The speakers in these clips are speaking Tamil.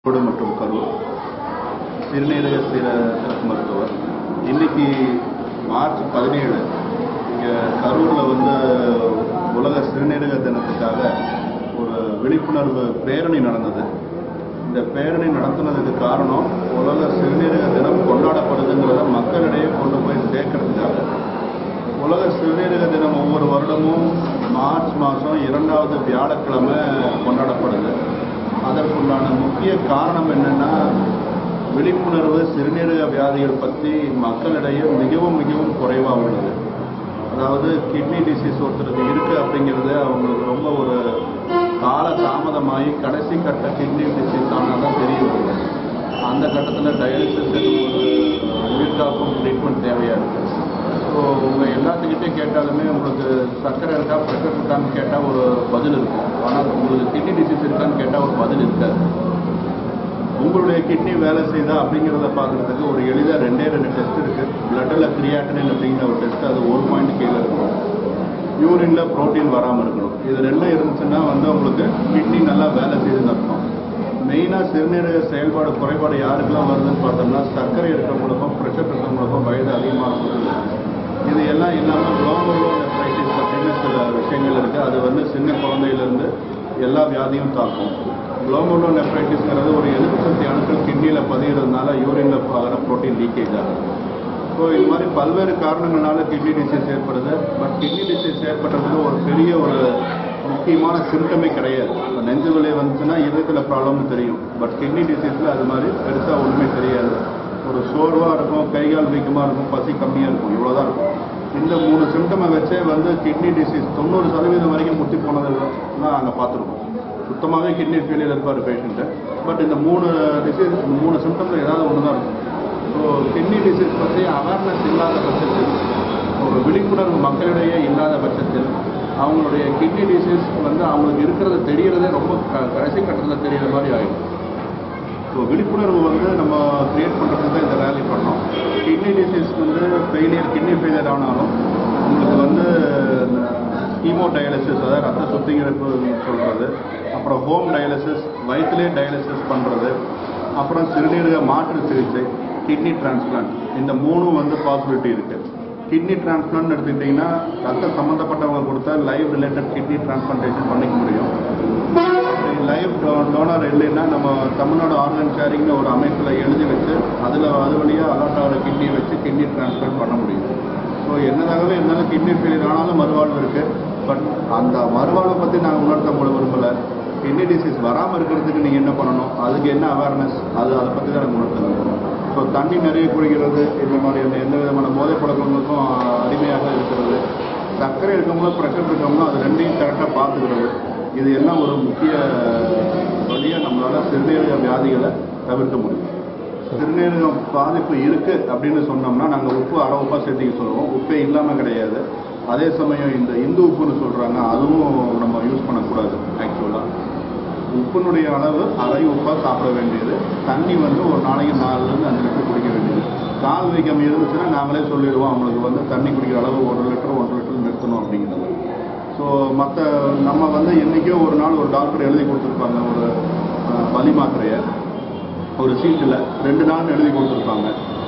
மற்றும் கரூர் சிறுநீரக சிறப்பு மருத்துவர். இன்னைக்கு மார்ச் 17 இங்கே கரூரில் உலக சிறுநீரக தினத்துக்காக ஒரு விழிப்புணர்வு பேரணி நடந்தது. இந்த பேரணி நடத்துனதுக்கு காரணம் உலக சிறுநீரக தினம் கொண்டாடப்படுதுங்கிறத மக்களிடையே கொண்டு போய் சேர்க்கறதுக்காக. உலக சிறுநீரக தினம் ஒவ்வொரு வருடமும் மார்ச் மாதம் 2வது வியாழக்கிழமை கொண்டாடப்படுது. அதற்குண்டான முக்கிய காரணம் என்னென்னா, விழிப்புணர்வு சிறுநீரக வியாதிகள் பற்றி மக்களிடையே மிகவும் மிகவும் குறைவாக உள்ளது. அதாவது கிட்னி டிசீஸ் ஒருத்தருக்கு இருக்குது அப்படிங்கிறது அவங்களுக்கு ரொம்ப ஒரு கால தாமதமாகி கடைசி கட்ட கிட்னி டிசீஸ் ஆனால் தான் தெரிய வருது. அந்த கட்டத்தில் டயாலிசிஸ் ஒரு உயிர்காக்கும் ட்ரீட்மெண்ட் தேவையாக இருக்குது. ஸோ உங்கள் எல்லாத்துக்கிட்டே கேட்டாலுமே உங்களுக்கு சர்க்கரை இருக்கா, ப்ரெஷர் இருக்கான்னு கேட்டால் ஒரு பதில் இருக்கும். ஆனால் உங்களுக்கு கிட்னி டிசீஸ் இருக்கான்னு கேட்டால் ஒரு பதில் இருக்காது. உங்களுடைய கிட்னி வேலை செய்தா அப்படிங்கிறத பார்க்குறதுக்கு ஒரு எளிதாக 2 டெஸ்ட் இருக்குது. பிளட்டில் கிரியாட்டினின் அப்படிங்கிற ஒரு டெஸ்ட், அது 1 பாயிண்ட் கீழே இருக்கும். யூரினில் ப்ரோட்டீன் வராமல் இருக்கணும். இது 2 இருந்துச்சுன்னா உங்களுக்கு கிட்னி நல்லா வேலை செய்யுதுன்னு அர்த்தம். மெயினாக சிறுநீரக செயல்பாடு குறைபாடு யாருக்கெல்லாம் வருதுன்னு பார்த்தோம்னா, சர்க்கரை இருக்கிறவங்களுக்கும் ப்ரெஷர் இருக்கிறவங்களுக்கும் வயது அதிகமானவங்களுக்கு. இது எல்லாம் இல்லாமல் குளோமெருலோநெஃப்ரைட்டிஸ் அப்படின்னு சில விஷயங்கள் இருக்குது. அது சின்ன குழந்தையிலேருந்து எல்லா வியாதியும் தாக்கும். குளோமெருலோநெஃப்ரைட்டிஸ்ங்கிறது ஒரு எதிர்ப்பு சக்தி அணுக்கள் கிட்னியில் பதிகிறதுனால யூரினில் ஆகிற ப்ரோட்டீன் லீக்கேஜ் ஆகுது. ஸோ இது மாதிரி பல்வேறு காரணங்களால கிட்னி டிசீஸ் ஏற்படுது. பட் கிட்னி டிசீஸ் ஏற்படுறதுக்கு ஒரு பெரிய ஒரு முக்கியமான சிம்டமே கிடையாது. இப்போ நெஞ்சு வலி வந்துச்சுன்னா இதயத்தில் ப்ராப்ளம்னு தெரியும். பட் கிட்னி டிசீஸில் அது மாதிரி பெருசாக ஒன்றுமே தெரியாது. ஒரு சோர்வாக இருக்கும், கைகால் வீக்கமாக இருக்கும், பசி கம்மியாக இருக்கும், இவ்வளோதான் இருக்கும். இந்த 3 சிம்டமை வச்சே கிட்னி டிசீஸ் 90% வரைக்கும் முத்தி போனதெல்லாம் நாங்கள் பார்த்துருக்கோம். சுத்தமாகவே கிட்னி ஃபெயிலியர் இருப்பார் பேஷண்ட்டு. பட் இந்த 3 டிசீஸ் 3 சிம்டம்ஸில் ஏதாவது ஒன்று தான் இருக்கும். ஸோ கிட்னி டிசீஸ் பற்றி அவேர்னஸ் இல்லாத பட்சத்தில், ஒரு விழிப்புணர்வு மக்களிடையே இல்லாத பட்சத்தில் அவங்களுடைய கிட்னி டிசீஸ் அவங்களுக்கு இருக்கிறது தெரியறதே ரொம்ப கடைசி கட்டத்தில் தெரிகிற மாதிரி ஆகிடும். ஸோ விழிப்புணர்வு நம்ம க்ரியேட் பண்ணுறதுக்கு தான் இந்த ரேலி பண்ணோம். கிட்னி டிசீஸ் கிட்னி ஃபெயிலியர் ஆனாலும் உங்களுக்கு ஹீமோ டயாலிசிஸ், அதாவது ரத்த சுத்திகரிப்பு சொல்கிறது, அப்புறம் ஹோம் டயாலிசிஸ், வயிற்றுலேயே டயாலிசிஸ் பண்ணுறது, அப்புறம் சிறுநீரக மாற்று சிகிச்சை, கிட்னி டிரான்ஸ்பிளான்ட், இந்த 3 பாசிபிலிட்டி இருக்குது. கிட்னி டிரான்ஸ்பிளான்ட் எடுத்துக்கிட்டிங்கன்னா ரத்த சம்மந்தப்பட்டவங்க கொடுத்தா லைவ் ரிலேட்டட் கிட்னி டிரான்ஸ்பிளான்டேஷன் பண்ணிக்க முடியும். லைவ் டோனர் இல்லைன்னா நம்ம தமிழ்நாடு ஆர்கன் ஷேரிங்னு ஒரு அமைப்பில் எழுதி வச்சு அது வழியாக அலாட் ஆகிற கிட்னியை வச்சு கிட்னி டிரான்ஸ்பிளான்ட் பண்ண முடியும். ஸோ என்னதாகவே இருந்தாலும் கிட்னி ஃபெயிலியர் ஆனாலும் மறுவாழ்வு இருக்குது. பட் அந்த மறுவாழ்வை பற்றி நாங்கள் உணர்த்த விரும்பலை. கிட்னி டிசீஸ் வராமல் இருக்கிறதுக்கு நீங்கள் என்ன பண்ணணும், அதுக்கு என்ன அவேர்னஸ், அதை பற்றி தான் நாங்கள் உணர்த்தணும். ஸோ தண்ணி நிறைய குடிக்கிறது, இந்த மாதிரியான எந்த விதமான போதை பழக்கங்களுக்கும் அடிமையாக இருக்கிறது, சர்க்கரை இருக்கவங்களும் ப்ரெஷர் இருக்கவங்களும் அது 2ஐயும் கரெக்டாக பார்த்துக்கிறது, இது எல்லாம் ஒரு முக்கிய வழியாக நம்மளால் சிறுநீரக வியாதிகளை தவிர்க்க முடியும். சிறுநீரகம் பாதிப்பு இருக்குது அப்படின்னு சொன்னோம்னா நாங்கள் உப்பு அரை உப்பாக சேர்த்திக்க சொல்லுவோம். உப்பே இல்லாமல் கிடையாது. அதே சமயம் இந்த இந்து உப்புன்னு சொல்கிறாங்க, அதுவும் நம்ம யூஸ் பண்ணக்கூடாது. ஆக்சுவலாக உப்பினுடைய அளவு அரை உப்பாக சாப்பிட வேண்டியது. தண்ணி ஒரு நாளைக்கு 4லேருந்து 5 லிட்டர் குடிக்க வேண்டியது. கால் வீக்கம் இருந்துச்சுன்னா நாங்களே சொல்லிடுவோம் அவங்களுக்கு தண்ணி குடிக்கிற அளவு 1 லிட்டர் 1.5 லிட்டர் நிறுத்தணும் அப்படிங்கிறது. ஸோ மற்ற நம்ம என்றைக்கோ ஒரு நாள் ஒரு டாக்டர் எழுதி கொடுத்துருப்பாங்க ஒரு வலி மாத்திரையை ஒரு சீட்டில் 2 நாள் எழுதி கொடுத்துருப்பாங்க.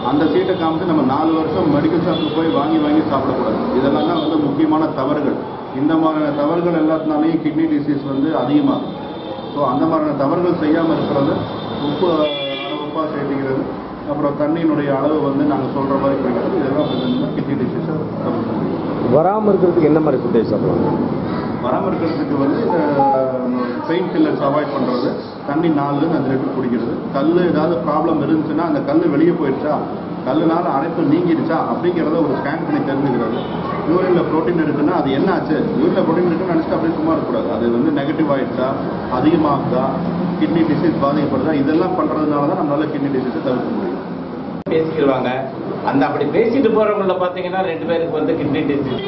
அந்த சீட்டை காமிச்சு நம்ம 4 வருஷம் மெடிக்கல் ஷாப்புக்கு போய் வாங்கி இதெல்லாம் தான் முக்கியமான தவறுகள். இந்த மாதிரியான தவறுகள் எல்லாத்தினாலையும் கிட்னி டிசீஸ் அதிகமாகும். ஸோ அந்த மாதிரியான தவறுகள் செய்யாமல் இருக்கிறது, உப்பு உப்பாக சேர்த்துக்கிறது, அப்புறம் தண்ணியினுடைய அளவு நாங்கள் சொல்கிற மாதிரி குடிக்கிறது, இதெல்லாம் பார்த்தீங்கன்னா கிட்னி டிசீஸை தவிர்க்க முடியும். வராமல் இருக்கிறதுக்கு என்ன மாதிரி ஃபுட்டேஜ் சாப்பிடலாம்? வராமல் இருக்கிறதுக்கு இந்த பெயின் கில்லர்ஸ் அவாய்ட் பண்ணுறது, தண்ணி 4லேருந்து 5 லிட்டர் குடிக்கிறது, கல் ஏதாவது ப்ராப்ளம் இருந்துச்சுன்னா அந்த கல் வெளியே போயிடுச்சா, கல்லுனால அடைப்பு நீங்கிடுச்சா அப்படிங்கிறத ஒரு ஸ்கேன் பண்ணி தெரிஞ்சுக்கிறது. யூரினில் ப்ரோட்டீன் இருக்குன்னா அது என்ன ஆச்சு, யூரினில் ப்ரோட்டீன் இருக்குன்னு நினச்சிட்டு அப்படியே சும்மா இருக்கக்கூடாது. அது நெகட்டிவ் ஆகிடுச்சா, அதிகமாகுதா, கிட்னி டிசீஸ் பாதிக்கப்படுதா, இதெல்லாம் பண்ணுறதுனால தான் நம்மளால் கிட்னி டிசீஸை தவிர்க்க முடியும். பேசிக்கிடுவாங்க. அப்படி பேசிட்டு போகிறவங்கள பார்த்தீங்கன்னா 2 பேருக்கு கிட்னி டிசீஸ்.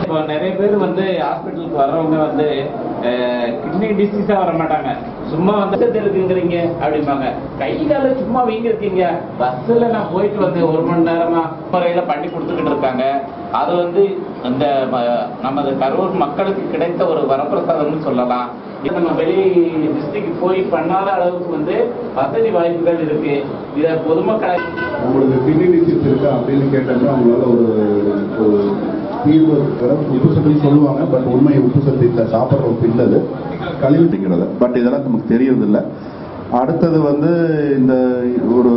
இப்போ நிறைய பேர் வந்து ஹாஸ்பிட்டலுக்கு வர்றவங்க வந்து கிட்னி டிசீஸா வர மாட்டாங்க, சும்மா வந்து இருக்குங்கிறீங்க அப்படிம்பாங்க. கை கால சும்மா வீங்க இருக்கீங்க, பஸ்ல நான் போயிட்டு வந்து 1 மணி நேரமா முறையில பண்ணி கொடுத்துக்கிட்டு இருக்காங்க. அது வந்து இந்த நமது கரூர் மக்களுக்கு கிடைத்த ஒரு வரப்பிரசாதம்னு சொல்லலாம். இது நம்ம வெளி டிஸ்ட்ரிக்ட் போய் பண்ணாத அளவுக்கு வந்து வசதி வாய்ப்புகள் இருக்கு. இதை பொதுமக்களை உங்களுக்கு கிட்னி டிசீஸ் இருக்கா அப்படின்னு கேட்டோம்னா அவங்களால ஒரு தீர்வு உப்பு சக்தி சொல்லுவாங்க. பட் உண்மை உப்பு சக்தி சாப்பிட்ற ஒரு பின்னது கழிவுட்டிங்கிறது. பட் இதெல்லாம் நமக்கு தெரியறதில்லை. அடுத்தது வந்து இந்த ஒரு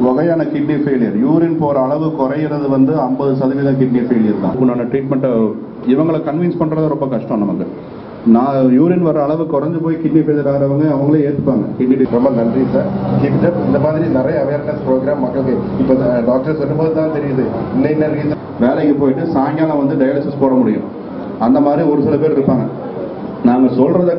வகையான கிட்னி ஃபெயிலியர், யூரின் போகிற அளவு குறையிறது வந்து 50% கிட்னி ஃபெயிலியர் தான். உண்டான ட்ரீட்மெண்ட்டை இவங்களை கன்வின்ஸ் பண்ணுறது ரொம்ப கஷ்டம் நமக்கு. நான் யூரின் வர அளவு குறைஞ்சு போய் கிட்னி ஃபெயிலியர் ஆகிறவங்க அவங்களே ஏற்றுப்பாங்க. கிட்னி ரொம்ப நன்றி சார். இந்த மாதிரி நிறைய அவேர்னஸ் ப்ரோக்ராம் மக்களுக்கு இப்போ டாக்டர் சொல்லும்போது தான் தெரியுது. இன்னைக்கு ரீசன் வேலைக்கு போயிட்டு சாயங்காலம் வந்து டயாலிசிஸ் போட முடியும். அந்த மாதிரி ஒரு சில பேர் இருப்பாங்க. நாங்கள் சொல்றத